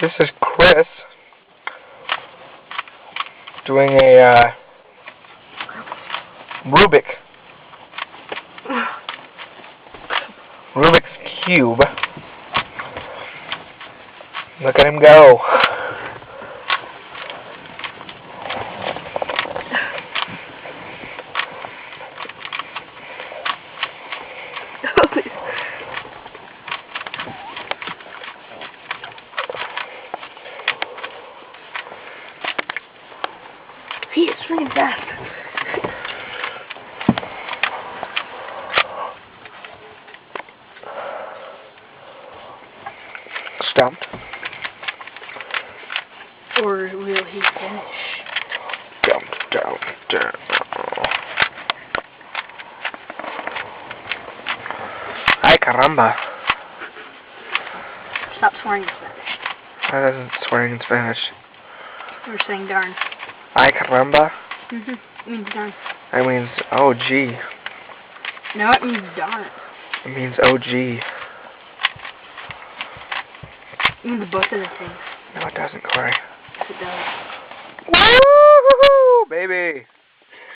This is Chris doing a Rubik's Cube. Look at him go. He is really fast. Stumped. Or will he finish? Down. Ay caramba. Stop swearing in Spanish. That isn't swearing in Spanish. We're saying darn. Ay caramba? It means darn. That means oh gee. No, it means darn. It means oh gee. It means both of the things. No, it doesn't, Corey. Yes, it does. Woo-hoo-hoo, baby!